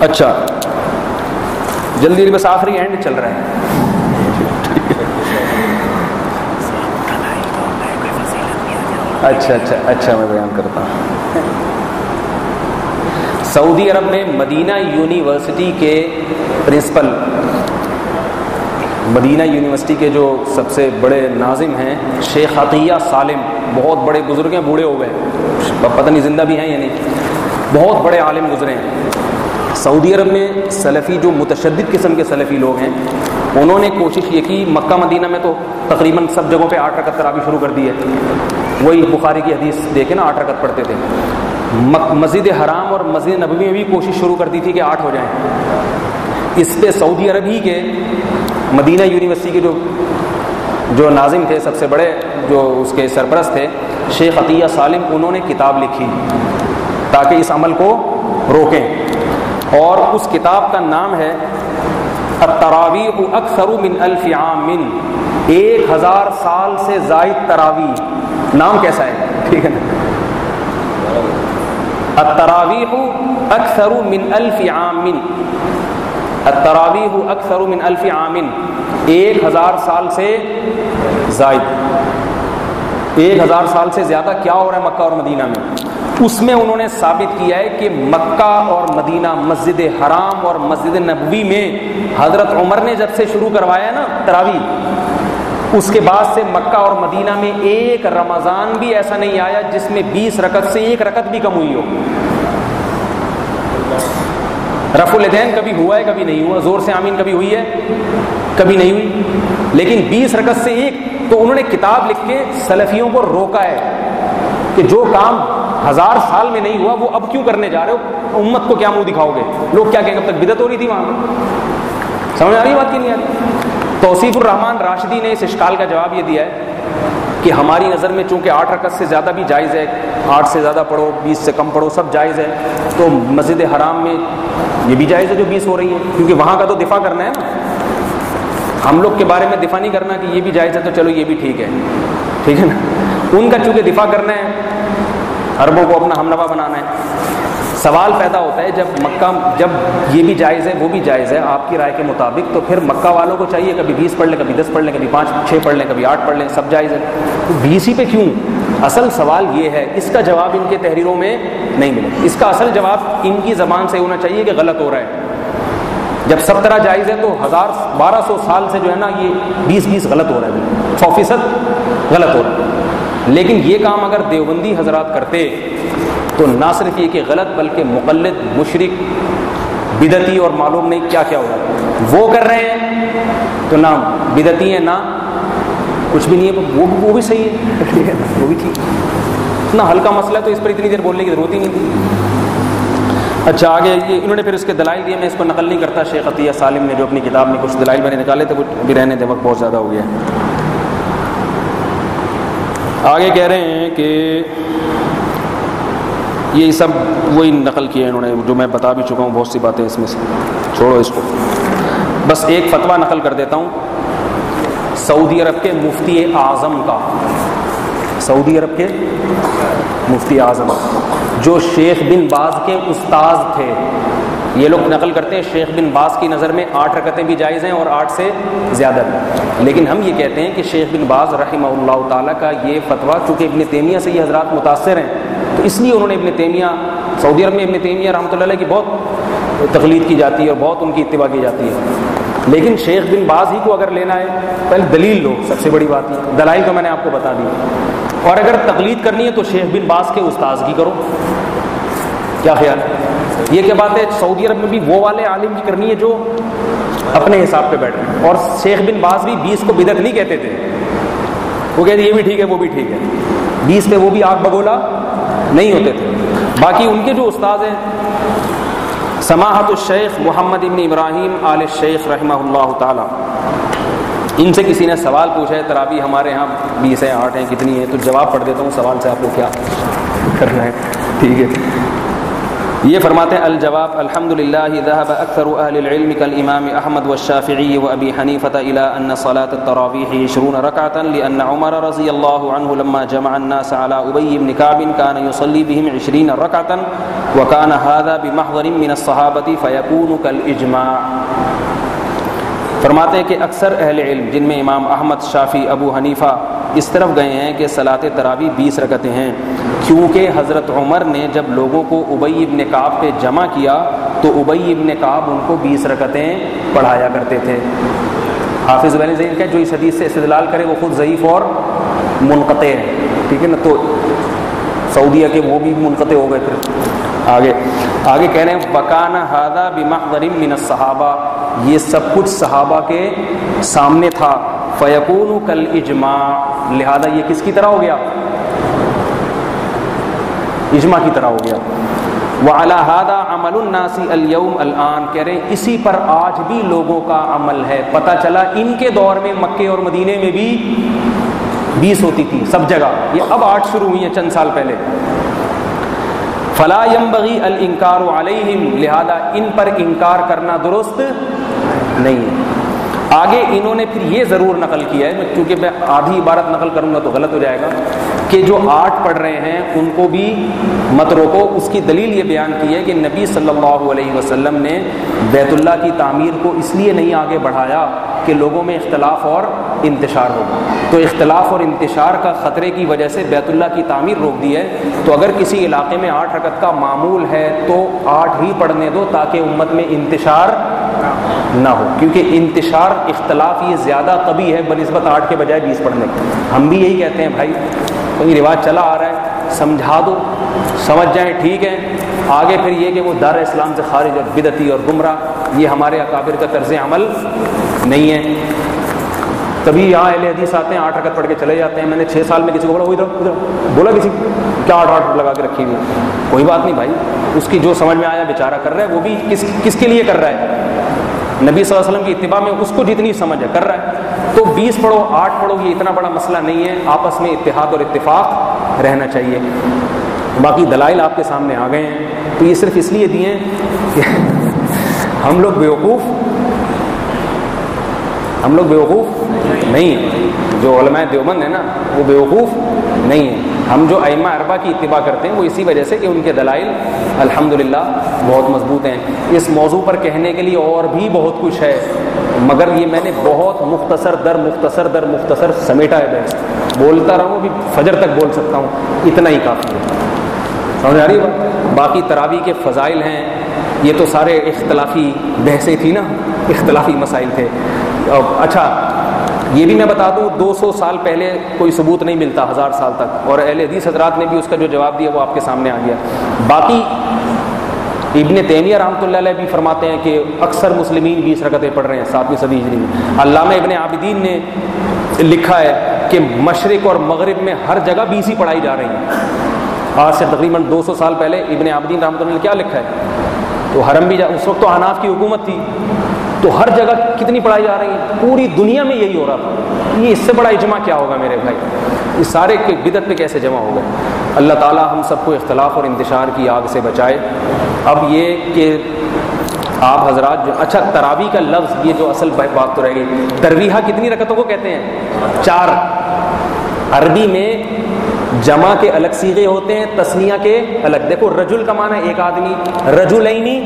اچھا جلدی بس آخری اینڈ چل رہا ہے. اچھا میں بیان کرتا ہوں. سعودی عرب میں مدینہ یونیورسٹی کے پرنسپل، مدینہ یونیورسٹی کے جو سب سے بڑے ناظم ہیں شیخ عطیہ سالم، بہت بڑے بزرگ ہیں، بوڑھے ہو گئے، پتہ نہیں زندہ بھی ہیں یا نہیں، بہت بڑے عالم گزرے ہیں. سعودی عرب میں سلفی جو متشدد قسم کے سلفی لوگ ہیں انہوں نے کوشش یہ کی، مکہ مدینہ میں تو تقریباً سب جگہوں پہ 8 رکعت تراویح شروع کر دی ہے، وہی بخاری کی حدیث دیکھیں نا 8 رکعت پڑھتے تھے. مسجد حرام اور مسجد نبوی میں بھی کوشش شروع کر دی تھی کہ 8 ہو جائیں. اس پہ سعودی عرب ہی کے مدینہ یونیورسٹی کے جو ناظم تھے، سب سے بڑے جو اس کے سرپرست تھے شیخ عطیہ سالم، انہوں نے کتاب لکھی تاکہ اس عمل کو روکیں، اور اس کتاب کا نام ہے التراویح اکثر من 1000 عام، 1000 سال سے زائد تراویح. نام کیسا ہے، ٹھیک ہے نا؟ التراویح اکثر من 1000 عام، التراویح اکثر من 1000 عام، 1000 سال سے زائد، 1000 سال سے زیادہ کیا ہو رہا ہے مکہ اور مدینہ میں. اس میں انہوں نے ثابت کیا ہے کہ مکہ اور مدینہ، مسجد حرام اور مسجد نبوی میں حضرت عمر نے جب سے شروع کروایا نا تراویح، اس کے بعد سے مکہ اور مدینہ میں ایک رمضان بھی ایسا نہیں آیا جس میں 20 رکعت سے 1 رکعت بھی کم ہوئی ہو. رفع الیدین کبھی ہوا ہے کبھی نہیں ہوا، زور سے آمین کبھی ہوئی ہے کبھی نہیں ہوئی، لیکن 20 رکعت سے 1. تو انہوں نے کتاب لکھ کے سلفیوں کو روکا ہے کہ جو کام 1000 سال میں نہیں ہوا وہ اب کیوں کرنے جا رہے ہو، امت کو کیا منہ دکھاؤ گے، لوگ کیا کہیں گے اب تک بدعت ہو رہی تھی وہاں پہ. سمجھ آ رہی بات کی نہیں آ رہی؟ توصیف الرحمان راشدی نے اس اشکال کا جواب یہ دیا ہے کہ ہماری نظر میں چونکہ 8 رکعت سے زیادہ بھی جائز ہے، 8 سے زیادہ پڑھو 20 سے کم پڑھو سب جائز ہے، تو مسجد حرام میں یہ بھی جائز ہے جو 20 ہو رہی ہے، کیونکہ وہاں کا تو دفاع کرنا ہے نا، ہم لوگ کے بارے میں دفاع نہیں کرنا کہ یہ بھی جائز ہے تو چلو یہ بھی ٹھیک ہے نا. ان کا چونکہ دفاع کرنا ہے، عربوں کو اپنا ہمنوا بنانا ہے. سوال پیدا ہوتا ہے جب یہ بھی جائز ہے وہ بھی جائز ہے آپ کی رائے کے مطابق، تو پھر مکہ والوں کو چاہیے کبھی 20 پڑھ لیں، کبھی 10 پڑھ لیں، کبھی 5 6 پڑھ لیں، کبھی 8 پڑھ لیں، سب جائز ہے، تو 20 ہی پہ کیوں؟ اصل سوال یہ ہے، اس کا جواب ان کے تحریروں میں نہیں ملے. اس کا اصل جواب ان کی زبان سے ہونا چاہیے کہ غلط ہو رہا ہے. جب سب طرح جائز ہے تو 1200 سال سے جو ہے نا یہ 20 غلط ہو رہا ہے، 100% غلط ہو رہا ہے. لیکن یہ کام اگر دیوبندی حضرات کرتے تو نہ صرف یہ کہ غلط بلکہ مقلد، مشرک، بدعتی اور معلوم نہیں کیا کیا ہو رہا ہے. وہ کر رہے ہیں تو نہ بدعتی ہیں نہ کچھ بھی نہیں ہے، وہ بھی صحیح ہے، وہ بھی ٹھیک. اتنا ہلکا مسئلہ ہے تو اس پر اتنی دیر بولنے کی ضرورت ہی نہیں تھی. اچھا آگے یہ انہوں نے پھر اس کے دلائل دیے، میں اس کو نقل نہیں کرتا. شیخ عطیہ سالم نے جو اپنی کتاب میں کچھ دلائل میں نے نکالے تھے وہ بھی رہنے دے، وقت بہت زیادہ ہو گیا. آگے کہہ رہے ہیں کہ یہ سب وہی نقل کیے انہوں نے جو میں بتا بھی چکا ہوں، بہت سی باتیں اس میں سے، چھوڑو اس کو. بس ایک فتویٰ نقل کر دیتا ہوں سعودی عرب کے مفتی اعظم کا، سعودی عرب کے مفتی اعظم جو شیخ بن باز کے استاذ تھے. یہ لوگ نقل کرتے ہیں شیخ بن باز کی نظر میں 8 رکعتیں بھی جائز ہیں اور 8 سے زیادہ بھی، لیکن ہم یہ کہتے ہیں کہ شیخ بن باز رحمہ اللہ تعالیٰ کا یہ فتویٰ چونکہ ابن تیمیہ سے یہ حضرات متاثر ہیں تو اس لیے انہوں نے ابن تیمیہ، سعودی عرب میں ابن تیمیہ رحمۃ اللہ علیہ کی بہت تقلید کی جاتی ہے اور بہت ان کی اتباع کی جاتی ہے. لیکن شیخ بن باز ہی کو اگر لینا ہے پہلے دلیل لو، سب سے بڑی بات ہے. دلائل تو میں نے آپ کو بتا دی، اور اگر تقلید کرنی ہے تو شیخ بن باز کے استاذ کی کرو. کیا خیال ہے؟ یہ کیا بات ہے؟ سعودی عرب میں بھی وہ والے عالم کی کرنی ہے جو اپنے حساب پہ بیٹھے، اور شیخ بن باز بھی 20 کو بدعت نہیں کہتے تھے، وہ کہتے یہ بھی ٹھیک ہے وہ بھی ٹھیک ہے، 20 پہ وہ بھی آگ بگولا نہیں ہوتے تھے. باقی ان کے جو استاذ ہیں سماحت الشیخ محمد ابن ابراہیم آل الشیخ رحمہ اللہ تعالی، ان سے کسی نے سوال پوچھا ہے تراویح ہمارے ہاں 20 ہے 8 ہیں کتنی ہے، تو جواب پڑھ دیتا ہوں سوال سے، آپ کو کیا کرنا ہے. ٹھیک ہے، یہ فرماتے ہیں الجواب الحمدللہ ذهب اکثر اہل العلم کالامام احمد والشافعی وابی حنیفۃ الى ان صلاة التراویح 20 رکعۃ لان عمر رضی اللہ عنہ لما جمع الناس على ابی بن کعب كان يصلي بهم 20 رکعۃ وكان هذا بمحضر من الصحابۃ فيكون كالاجماع. فرماتے ہیں کہ اکثر اہل علم جن میں امام احمد، شافعی، ابو حنیفہ اس طرف گئے ہیں کہ صلاۃ تراویح 20 رکعتیں ہیں، کیونکہ حضرت عمر نے جب لوگوں کو ابی ابن کعب پہ جمع کیا تو ابی ابن کعب ان کو 20 رکعتیں پڑھایا کرتے تھے. حافظ بن زید کا جو اس حدیث سے استدلال کرے وہ خود ضعیف اور منقطع ہے، ٹھیک ہے نا. تو سعودیہ کے وہ بھی منقطع ہو گئے. پھر آگے کہہ رہے ہیں وَكَانَ هَذَا بِمَحْضَرٍ مِّنَ الصَّحَابَةِ، یہ سب کچھ صحابہ کے سامنے تھا. فَيَكُونُ كَالْإِجْمَاعِ، لہذا یہ کس کی طرح ہو گیا؟ اجماع کی طرح ہو گیا. وَعَلَى هَذَا عَمَلُ النَّاسِ الْيَوْمَ الْآن، کہہ رہے ہیں اسی پر آج بھی لوگوں کا عمل ہے. پتہ چلا ان کے دور میں مکے اور مدینے میں بھی 20 ہوتی تھی سب جگہ، یہ اب 8 شروع ہوئی ہیں چند سال پہلے. فلا ينبغي الانکار علیہم، لہذا ان پر انکار کرنا درست نہیں ہے. آگے انہوں نے پھر یہ ضرور نقل کیا ہے، کیونکہ میں آدھی عبارت نقل کروں گا تو غلط ہو جائے گا، کہ جو 8 پڑھ رہے ہیں ان کو بھی مت روکو. اس کی دلیل یہ بیان کی ہے کہ نبی صلی اللہ علیہ وسلم نے بیت اللہ کی تعمیر کو اس لیے نہیں آگے بڑھایا کہ لوگوں میں اختلاف اور انتشار ہوگا. تو اختلاف اور انتشار کا خطرے کی وجہ سے بیت اللہ کی تعمیر روک دی ہے. تو اگر کسی علاقے میں 8 رکعت کا معمول ہے تو 8 ہی پڑھنے دو تاکہ امت میں انتشار نہ ہو، کیونکہ انتشار اختلاف یہ زیادہ قوی ہے بنسبت 8 کے بجائے 20 پڑھنے کے. ہم بھی یہی کہتے ہیں بھائی کوئی رواج چلا آ رہا ہے سمجھا دو، سمجھ جائیں ٹھیک ہے. آگے پھر یہ کہ وہ دار اسلام سے خارج اور بدعتی اور گمراہ، یہ ہمارے اکابر کا طرز عمل نہیں ہے. کبھی یہاں اہل حدیث آتے ہیں 8 رکعت پڑھ کے چلے جاتے ہیں. میں نے 6 سال میں کسی کو بولا وہ ادھر بولا کسی کیا 8 لگا کے رکھی ہوئی، کوئی بات نہیں بھائی، اس کی جو سمجھ میں آیا بیچارہ کر رہا ہے. وہ بھی کس کے لیے کر رہا ہے؟ نبی صلی اللہ علیہ وسلم کی اتباع میں اس کو جتنی سمجھ ہے کر رہا ہے. تو 20 پڑھو 8 پڑھو یہ اتنا بڑا مسئلہ نہیں ہے. آپس میں اتحاد اور اتفاق رہنا چاہیے. باقی دلائل آپ کے سامنے آ گئے ہیں. تو یہ صرف اس لیے دیے ہیں کہ ہم لوگ بیوقوف نہیں ہیں. جو علماء دیوبند ہیں نا وہ بیوقوف نہیں ہیں. ہم جو ائمہ اربعہ کی اتباع کرتے ہیں وہ اسی وجہ سے کہ ان کے دلائل الحمدللہ بہت مضبوط ہیں. اس موضوع پر کہنے کے لیے اور بھی بہت کچھ ہے، مگر یہ میں نے بہت مختصر در مختصر سمیٹا ہے. بحث بولتا رہوں بھی فجر تک بول سکتا ہوں، اتنا ہی کافی ہے. سمجھ آ رہی ہے بات؟ باقی تراویح کے فضائل ہیں، یہ تو سارے اختلافی بحثیں تھی نا، اختلافی مسائل تھے. اچھا یہ بھی میں بتا دوں 200 سال پہلے کوئی ثبوت نہیں ملتا 1000 سال تک، اور اہل حدیث حضرات نے بھی اس کا جو جواب دیا وہ آپ کے سامنے آ گیا. باقی ابن تیمیہ رحمۃ اللہ علیہ بھی فرماتے ہیں کہ اکثر مسلمین 20 رکعتیں پڑھ رہے ہیں 7ویں صدی ہجری میں. علامہ ابن عابدین نے لکھا ہے کہ مشرق اور مغرب میں ہر جگہ 20 ہی پڑھائی جا رہی ہیں. آج سے تقریباً 200 سال پہلے ابن عابدین رحمۃ اللہ نے کیا لکھا ہے؟ تو حرم بھی اس وقت تو حناف کی حکومت تھی، تو ہر جگہ کتنی پڑھائی جا رہی ہیں، پوری دنیا میں یہی ہو رہا تھا. یہ اس سے بڑا اجماع کیا ہوگا میرے بھائی؟ اس سارے کے بدعت پہ کیسے جمع ہو گئے؟ اللہ تعالیٰ ہم سب کو اختلاف اور انتشار کی آگ سے بچائے. اب یہ کہ آپ حضرات جو اچھا تراویح کا لفظ، یہ جو اصل بات تو رہ گئی، ترویحہ کتنی رکعتوں کو کہتے ہیں؟ 4. عربی میں جمع کے الگ صیغے ہوتے ہیں، تثنیہ کے الگ. دیکھو رجل کا معنی ایک آدمی، رجلینی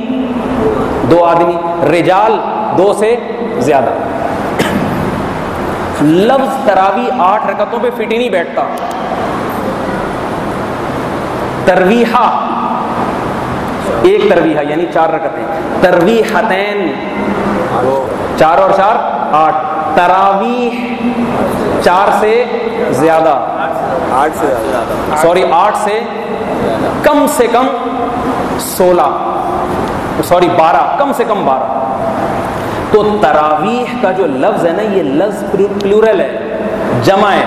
2 آدمی، رجال 2 سے زیادہ. لفظ تراویح 8 رکعتوں پہ فٹ ہی نہیں بیٹھتا. ترویحہ ایک ترویحہ یعنی 4 رکعتیں، ترویحتین 4 اور 4 8. تراویح 4 سے زیادہ، 8 سے کم 16 کم سے کم 12. تو تراویح کا جو لفظ ہے نا یہ لفظ پلورل ہے، جمع ہے.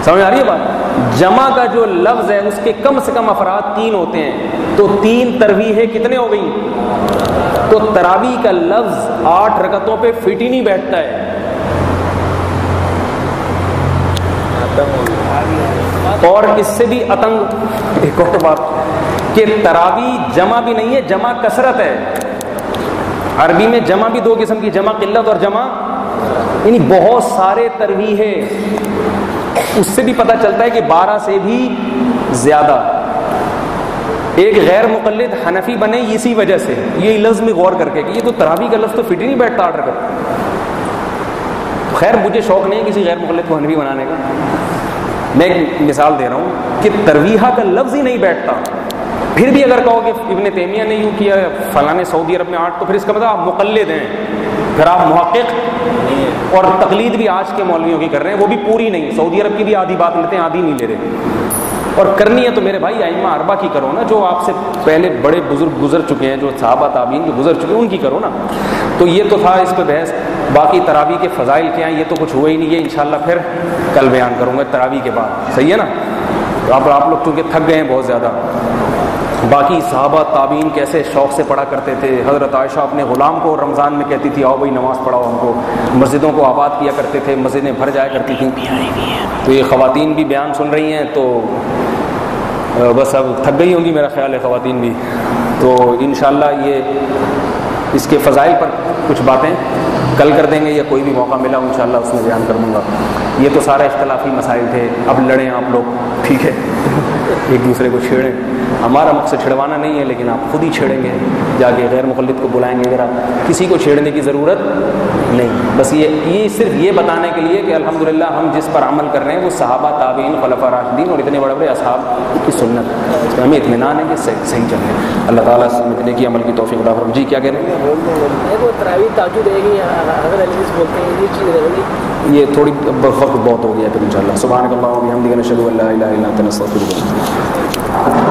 سمجھ آ رہی ہے بات؟ جمع کا جو لفظ ہے اس کے کم سے کم افراد 3 ہوتے ہیں. تو 3 ترویحیں کتنے ہو گئی؟ تو تراویح کا لفظ 8 رکعتوں پہ فٹ ہی نہیں بیٹھتا ہے. اور اس سے بھی اتنگ ایک اور بات، کہ تراوی جمع بھی نہیں ہے، جمع کثرت ہے. عربی میں جمع بھی دو قسم کی، جمع قلت اور جمع یعنی بہت سارے ترویح ہے. اس سے بھی پتہ چلتا ہے کہ 12 سے بھی زیادہ. ایک غیر مقلد حنفی بنے اسی وجہ سے، یہ لفظ میں غور کر کے کہ یہ تو تراویح کا لفظ تو فٹ ہی نہیں بیٹھتا آرڈر کر. خیر مجھے شوق نہیں ہے کسی غیر مقلد کو حنفی بنانے کا. میں ایک مثال دے رہا ہوں کہ ترویحہ کا لفظ ہی نہیں بیٹھتا. پھر بھی اگر کہو کہ ابن تیمیہ نے یوں کیا، فلاں نے سعودی عرب میں 8، تو پھر اس کا مطلب آپ مقلد ہیں، پھر آپ محقق. اور تقلید بھی آج کے مولویوں کی کر رہے ہیں، وہ بھی پوری نہیں. سعودی عرب کی بھی آدھی بات لیتے ہیں، آدھی نہیں لے رہے. اور کرنی ہے تو میرے بھائی ائمہ اربعہ کی کرو نا، جو آپ سے پہلے بڑے بزرگ گزر چکے ہیں، جو صحابہ تابعین جو گزر چکے ہیں ان کی کرو نا. تو یہ تو تھا اس پہ بحث. باقی تراویح کے فضائل کیا ہیں یہ تو کچھ ہوا ہی نہیں ہے، انشاءاللہ پھر کل بیان کروں گا تراویح کے بعد. صحیح ہے نا؟ تو آپ لوگ چونکہ تھک گئے ہیں بہت زیادہ. باقی صحابہ تابعین کیسے شوق سے پڑھا کرتے تھے. حضرت عائشہ اپنے غلام کو رمضان میں کہتی تھی آؤ بھائی نماز پڑھاؤ ہم کو. مسجدوں کو آباد کیا کرتے تھے، مسجدیں بھر جایا کرتی تھیں. تو یہ خواتین بھی بیان سن رہی ہیں تو بس اب تھک گئی ہوں گی میرا خیال ہے خواتین بھی. تو انشاءاللہ یہ اس کے فضائل پر کچھ باتیں کل کر دیں گے، یا کوئی بھی موقع ملا انشاءاللہ اس میں بیان کر دوں گا. یہ تو سارے اختلافی مسائل تھے. اب لڑیں آپ لوگ، ٹھیک ہے، ایک دوسرے کو چھیڑیں. ہمارا مقصد چھڑوانا نہیں ہے، لیکن آپ خود ہی چھیڑیں گے جا کے، غیر مقلد کو بلائیں گے. ذرا کسی کو چھیڑنے کی ضرورت نہیں. بس یہ صرف یہ بتانے کے لیے کہ الحمدللہ ہم جس پر عمل کر رہے ہیں وہ صحابہ تابعین خلفاء راشدین اور اتنے بڑے بڑے اصحاب کی سنت ہے. اس میں ہمیں اطمینان ہے کہ صحیح چل رہے ہیں. اللہ تعالیٰ سمجھنے کی عمل کی توفیق عطا فرمائے. جی کیا کہہ رہے ہیں؟ یہ تھوڑی وقت بہت ہو گیا. پھر انشاءاللہ سبحانک اللہم و بحمدک نشہد ان لا الہ الا انت نستغفرک.